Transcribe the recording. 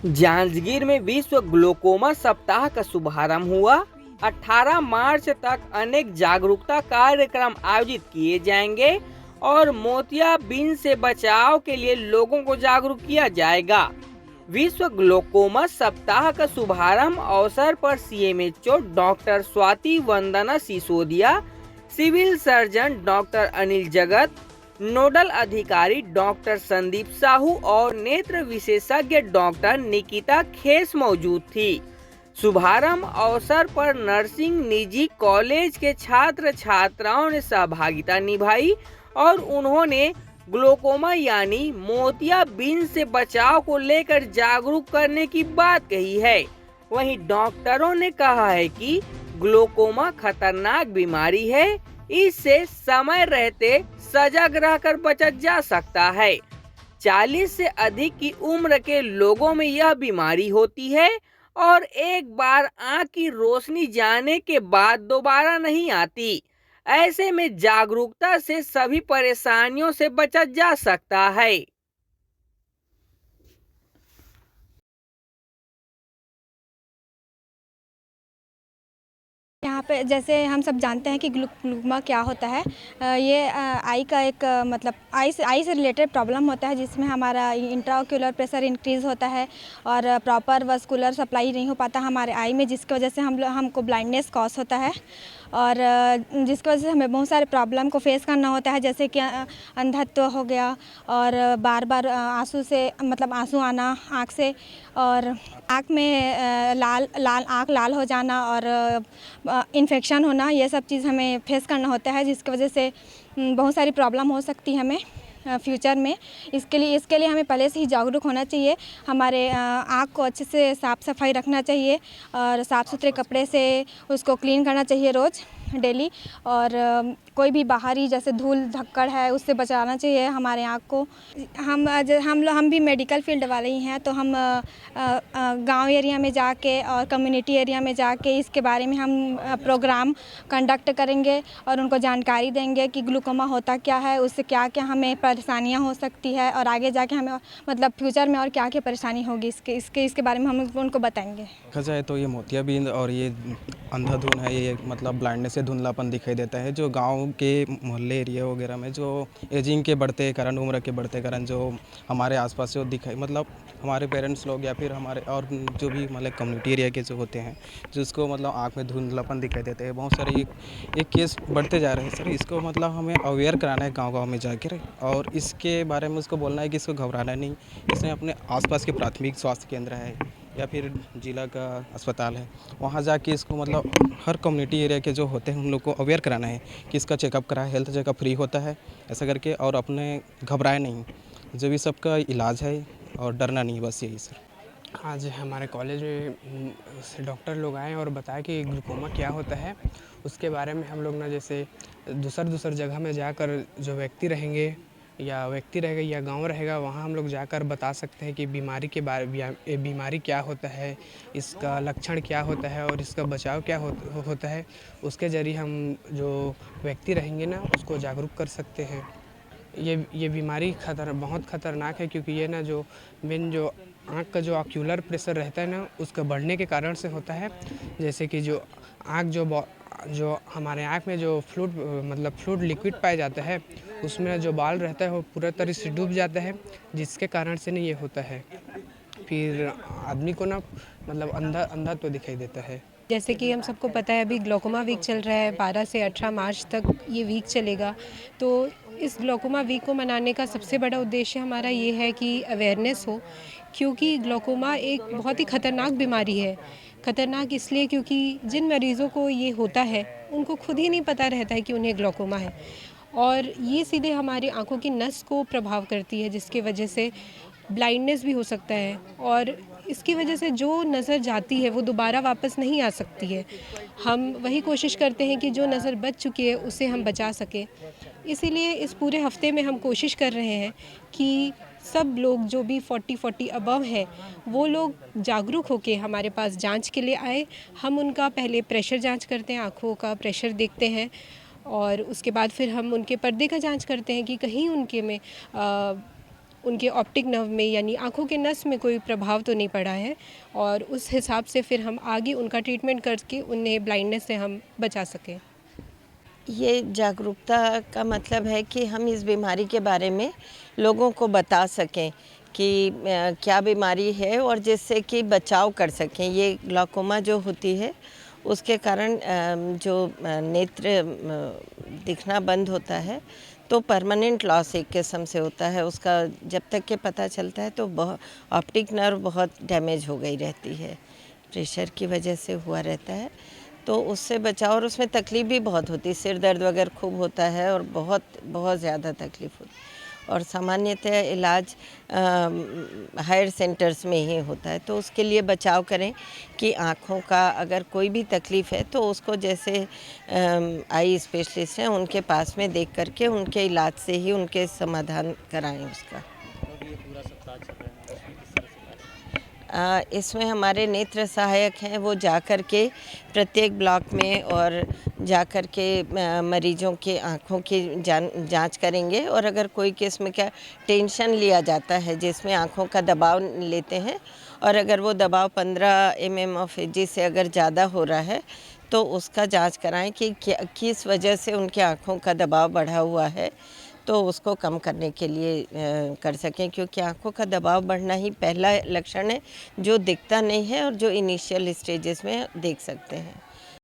जांजगीर में विश्व ग्लोकोमा सप्ताह का शुभारंभ हुआ। 18 मार्च तक अनेक जागरूकता कार्यक्रम आयोजित किए जाएंगे और मोतियाबिंद से बचाव के लिए लोगों को जागरूक किया जाएगा। विश्व ग्लोकोमा सप्ताह का शुभारंभ अवसर पर CMHO doctor Swati Vandana Sisodia, civil surgeon doctor Anil Jagat, nodal अधिकारी डॉक्टर संदीप साहू और नेत्र विशेषज्ञ डॉक्टर निकिता खेस मौजूद थी। शुभारंभ अवसर पर नर्सिंग निजी कॉलेज के छात्र छात्राओं ने सहभागिता निभाई और उन्होंने ग्लोकोमा यानी मोतियाबिंद से बचाव को लेकर जागरूक करने की बात कही है। वहीं डॉक्टरों ने कहा है कि ग्लोकोमा खतरनाक बीमारी है, इससे समय रहते सजग रहकर बचा जा सकता है। 40 से अधिक की उम्र के लोगों में यह बीमारी होती है और एक बार आंख की रोशनी जाने के बाद दोबारा नहीं आती। ऐसे में जागरूकता से सभी परेशानियों से बचा जा सकता है। यहाँ पे जैसे हम सब जानते हैं कि ग्लूकोमा क्या होता है। ये आई का एक मतलब आई से रिलेटेड प्रॉब्लम होता है, जिसमें हमारा इंट्राओक्यूलर प्रेशर इंक्रीज़ होता है और प्रॉपर वस्कुलर सप्लाई नहीं हो पाता हमारे आई में, जिसकी वजह से हमको ब्लाइंडनेस कॉज होता है और जिसकी वजह से हमें बहुत सारे प्रॉब्लम को फेस करना होता है, जैसे कि अंधत्व हो गया और बार बार आंसू से मतलब आंसू आना आँख से, और आँख में आँख लाल हो जाना और इन्फेक्शन होना, ये सब चीज़ हमें फेस करना होता है, जिसकी वजह से बहुत सारी प्रॉब्लम हो सकती है हमें फ्यूचर में। इसके लिए हमें पहले से ही जागरूक होना चाहिए। हमारे आँख को अच्छे से साफ़ सफाई रखना चाहिए और साफ़ सुथरे कपड़े से उसको क्लीन करना चाहिए रोज़ डेली, और कोई भी बाहरी जैसे धूल धक्कड़ है उससे बचाना चाहिए हमारे आँख को। हम भी मेडिकल फील्ड वाले ही हैं, तो हम गांव एरिया में जाके और कम्युनिटी एरिया में जाके इसके बारे में हम प्रोग्राम कंडक्ट करेंगे और उनको जानकारी देंगे कि ग्लूकोमा होता क्या है, उससे क्या क्या हमें परेशानियां हो सकती है और आगे जाके हमें मतलब फ्यूचर में और क्या क्या परेशानी होगी इसके बारे में हम उनको बताएंगे। देखा जाए तो ये मोतियाबिंद और ये अंधाधुन है, ये मतलब ब्लाइंडनेस से धुंधलापन दिखाई देता है जो गांव के मोहल्ले एरिया वगैरह में जो एजिंग के बढ़ते कारण, उम्र के बढ़ते कारण जो हमारे आसपास जो दिखाई मतलब हमारे पेरेंट्स लोग या फिर हमारे और जो भी मतलब कम्युनिटी एरिया के जो होते हैं जिसको मतलब आँख में धुंधलापन दिखाई देते हैं, बहुत सारे एक केस बढ़ते जा रहे हैं सर। इसको मतलब हमें अवेयर कराना है गाँव में जाकर और इसके बारे में उसको बोलना है कि इसको घबराना नहीं। इसमें अपने आसपास के प्राथमिक स्वास्थ्य केंद्र है या फिर जिला का अस्पताल है, वहाँ जाके इसको मतलब हर कम्युनिटी एरिया के जो होते हैं उन लोग को अवेयर कराना है कि इसका चेकअप कराए, हेल्थ चेकअप फ्री होता है ऐसा करके, और अपने घबराए नहीं, जो भी सबका इलाज है और डरना नहीं, बस यही सर। आज हमारे कॉलेज में से डॉक्टर लोग आए और बताया कि ग्लूकोमा क्या होता है। उसके बारे में हम लोग ना जैसे दूसर जगह में जाकर जो व्यक्ति रहेंगे या गांव रहेगा, वहाँ हम लोग जाकर बता सकते हैं कि बीमारी क्या होता है, इसका लक्षण क्या होता है और इसका बचाव क्या होता है। उसके ज़रिए हम जो व्यक्ति रहेंगे ना उसको जागरूक कर सकते हैं। ये बीमारी बहुत ख़तरनाक है, क्योंकि ये ना जो मेन जो आँख का जो ऑक्यूलर प्रेशर रहता है ना उसका बढ़ने के कारण से होता है। जैसे कि जो आँख जो हमारे आँख में जो फ्लूइड लिक्विड पाया जाता है, उसमें जो बाल रहता है वो पूरा तरह से डूब जाता है, जिसके कारण से नहीं ये होता है। फिर आदमी को ना मतलब अंधा तो दिखाई देता है। जैसे कि हम सबको पता है अभी ग्लोकोमा वीक चल रहा है, 12 से 18 मार्च तक ये वीक चलेगा। तो इस ग्लोकोमा वीक को मनाने का सबसे बड़ा उद्देश्य हमारा ये है कि अवेयरनेस हो, क्योंकि ग्लोकोमा एक बहुत ही ख़तरनाक बीमारी है। ख़तरनाक इसलिए क्योंकि जिन मरीज़ों को ये होता है उनको खुद ही नहीं पता रहता है कि उन्हें ग्लोकोमा है, और ये सीधे हमारी आँखों की नस को प्रभाव करती है, जिसकी वजह से ब्लाइंडनेस भी हो सकता है और इसकी वजह से जो नज़र जाती है वो दोबारा वापस नहीं आ सकती है। हम वही कोशिश करते हैं कि जो नज़र बच चुकी है उसे हम बचा सकें। इसीलिए इस पूरे हफ्ते में हम कोशिश कर रहे हैं कि सब लोग जो भी 40 अबव है वो लोग जागरूक होकर हमारे पास जांच के लिए आए। हम उनका पहले प्रेशर जांच करते हैं, आँखों का प्रेशर देखते हैं, और उसके बाद फिर हम उनके पर्दे का जांच करते हैं कि कहीं उनके में उनके ऑप्टिक नर्व में यानी आँखों के नस में कोई प्रभाव तो नहीं पड़ा है, और उस हिसाब से फिर हम आगे उनका ट्रीटमेंट करके उन्हें ब्लाइंडनेस से हम बचा सकें। ये जागरूकता का मतलब है कि हम इस बीमारी के बारे में लोगों को बता सकें कि क्या बीमारी है और जिससे कि बचाव कर सकें। ये ग्लाकोमा जो होती है उसके कारण जो नेत्र दिखना बंद होता है तो परमानेंट लॉस एक किस्म से होता है उसका। जब तक के पता चलता है तो ऑप्टिक नर्व बहुत डैमेज हो गई रहती है, प्रेशर की वजह से हुआ रहता है, तो उससे बचाव। और उसमें तकलीफ़ भी बहुत होती है, सिर दर्द वगैरह खूब होता है और बहुत ज़्यादा तकलीफ़ होती है। और सामान्यतः इलाज हायर सेंटर्स में ही होता है, तो उसके लिए बचाव करें कि आँखों का अगर कोई भी तकलीफ़ है तो उसको जैसे आई स्पेशलिस्ट हैं उनके पास में देख करके उनके इलाज से ही उनके समाधान कराएं उसका। इसमें हमारे नेत्र सहायक हैं, वो जा कर के प्रत्येक ब्लॉक में और जा कर के मरीजों के आँखों की जांच करेंगे। और अगर कोई किस्म का टेंशन लिया जाता है जिसमें आँखों का दबाव लेते हैं और अगर वो दबाव 15 mm ऑफ एजी से अगर ज़्यादा हो रहा है तो उसका जांच कराएं कि किस वजह से उनकी आँखों का दबाव बढ़ा हुआ है, तो उसको कम करने के लिए कर सकें। क्योंकि आँखों का दबाव बढ़ना ही पहला लक्षण है जो दिखता नहीं है और जो इनिशियल स्टेजेस में देख सकते हैं।